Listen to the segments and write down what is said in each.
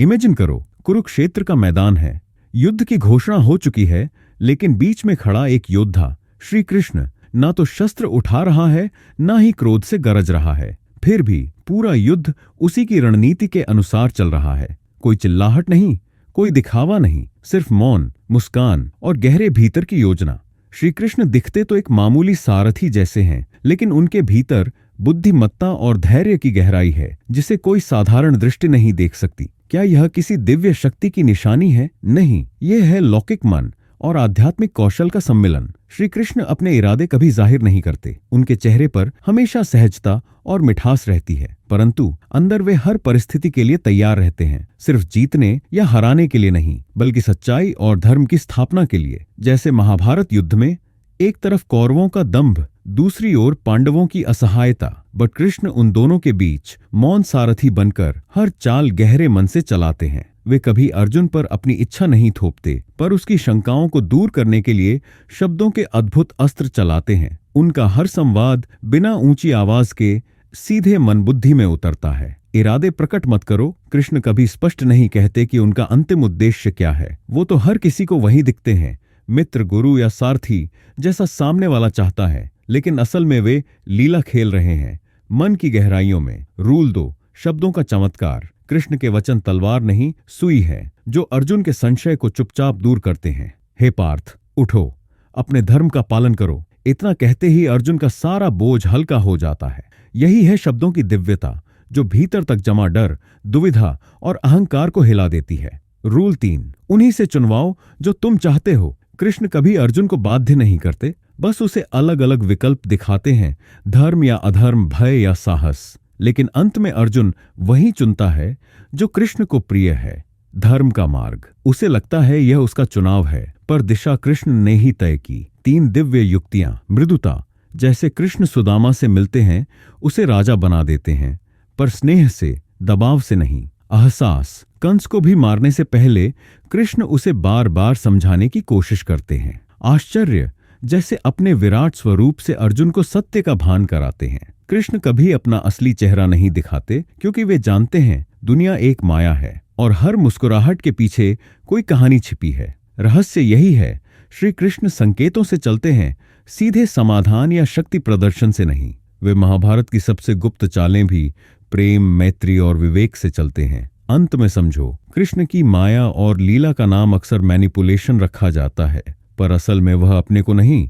Imagine करो, कुरुक्षेत्र का मैदान है, युद्ध की घोषणा हो चुकी है, लेकिन बीच में खड़ा एक योद्धा श्री कृष्ण ना तो शस्त्र उठा रहा है, ना ही क्रोध से गरज रहा है। फिर भी पूरा युद्ध उसी की रणनीति के अनुसार चल रहा है। कोई चिल्लाहट नहीं, कोई दिखावा नहीं, सिर्फ मौन, मुस्कान और गहरे भीतर की योजना। श्री कृष्ण दिखते तो एक मामूली सारथी जैसे हैं, लेकिन उनके भीतर बुद्धिमत्ता और धैर्य की गहराई है जिसे कोई साधारण दृष्टि नहीं देख सकती। क्या यह किसी दिव्य शक्ति की निशानी है? नहीं, यह है लौकिक मन और आध्यात्मिक कौशल का सम्मिलन। श्री कृष्ण अपने इरादे कभी जाहिर नहीं करते। उनके चेहरे पर हमेशा सहजता और मिठास रहती है, परंतु अंदर वे हर परिस्थिति के लिए तैयार रहते हैं, सिर्फ जीतने या हराने के लिए नहीं, बल्कि सच्चाई और धर्म की स्थापना के लिए। जैसे महाभारत युद्ध में एक तरफ कौरवों का दंभ, दूसरी ओर पांडवों की असहायता, बट कृष्ण उन दोनों के बीच मौन सारथी बनकर हर चाल गहरे मन से चलाते हैं। वे कभी अर्जुन पर अपनी इच्छा नहीं थोपते, पर उसकी शंकाओं को दूर करने के लिए शब्दों के अद्भुत अस्त्र चलाते हैं। उनका हर संवाद बिना ऊंची आवाज के सीधे मन बुद्धि में उतरता है। इरादे प्रकट मत करो, कृष्ण कभी स्पष्ट नहीं कहते कि उनका अंतिम उद्देश्य क्या है। वो तो हर किसी को वही दिखते हैं, मित्र, गुरु या सारथी जैसा सामने वाला चाहता है, लेकिन असल में वे लीला खेल रहे हैं। मन की गहराइयों में रूल दो शब्दों का चमत्कार। कृष्ण के वचन तलवार नहीं, सुई है, जो अर्जुन के संशय को चुपचाप दूर करते हैं। हे पार्थ, उठो, अपने धर्म का पालन करो। इतना कहते ही अर्जुन का सारा बोझ हल्का हो जाता है। यही है शब्दों की दिव्यता, जो भीतर तक जमा डर, दुविधा और अहंकार को हिला देती है। रूल 3, उन्हीं से चुनवाओ जो तुम चाहते हो। कृष्ण कभी अर्जुन को बाध्य नहीं करते, बस उसे अलग अलग विकल्प दिखाते हैं, धर्म या अधर्म, भय या साहस। लेकिन अंत में अर्जुन वही चुनता है जो कृष्ण को प्रिय है, धर्म का मार्ग। उसे लगता है यह उसका चुनाव है, पर दिशा कृष्ण ने ही तय की। 3 दिव्य युक्तियां। मृदुता, जैसे कृष्ण सुदामा से मिलते हैं, उसे राजा बना देते हैं, पर स्नेह से, दबाव से नहीं। अहसास, कंस को भी मारने से पहले कृष्ण उसे बार बार समझाने की कोशिश करते हैं। आश्चर्य, जैसे अपने विराट स्वरूप से अर्जुन को सत्य का भान कराते हैं। कृष्ण कभी अपना असली चेहरा नहीं दिखाते, क्योंकि वे जानते हैं दुनिया एक माया है और हर मुस्कुराहट के पीछे कोई कहानी छिपी है। रहस्य यही है, श्री कृष्ण संकेतों से चलते हैं, सीधे समाधान या शक्ति प्रदर्शन से नहीं। वे महाभारत की सबसे गुप्त चालें भी प्रेम, मैत्री और विवेक से चलते हैं। अंत में समझो, कृष्ण की माया और लीला का नाम अक्सर मैनिपुलेशन रखा जाता है, पर असल में वह अपने को नहीं,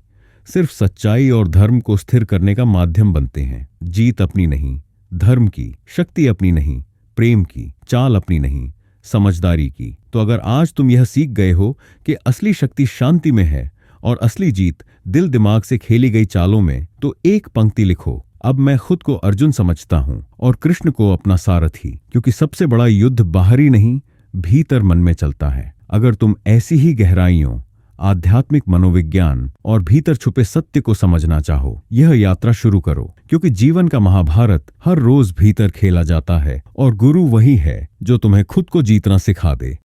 सिर्फ सच्चाई और धर्म को स्थिर करने का माध्यम बनते हैं। जीत अपनी नहीं, धर्म की, शक्ति अपनी नहीं, प्रेम की, चाल अपनी नहीं, समझदारी की। तो अगर आज तुम यह सीख गए हो कि असली शक्ति शांति में है और असली जीत दिल दिमाग से खेली गई चालों में, तो एक पंक्ति लिखो, अब मैं खुद को अर्जुन समझता हूं और कृष्ण को अपना सारथी, क्योंकि सबसे बड़ा युद्ध बाहरी नहीं, भीतर मन में चलता है। अगर तुम ऐसी ही गहराइयों, आध्यात्मिक मनोविज्ञान और भीतर छुपे सत्य को समझना चाहो, यह यात्रा शुरू करो, क्योंकि जीवन का महाभारत हर रोज भीतर खेला जाता है और गुरु वही है जो तुम्हें खुद को जीतना सिखा दे।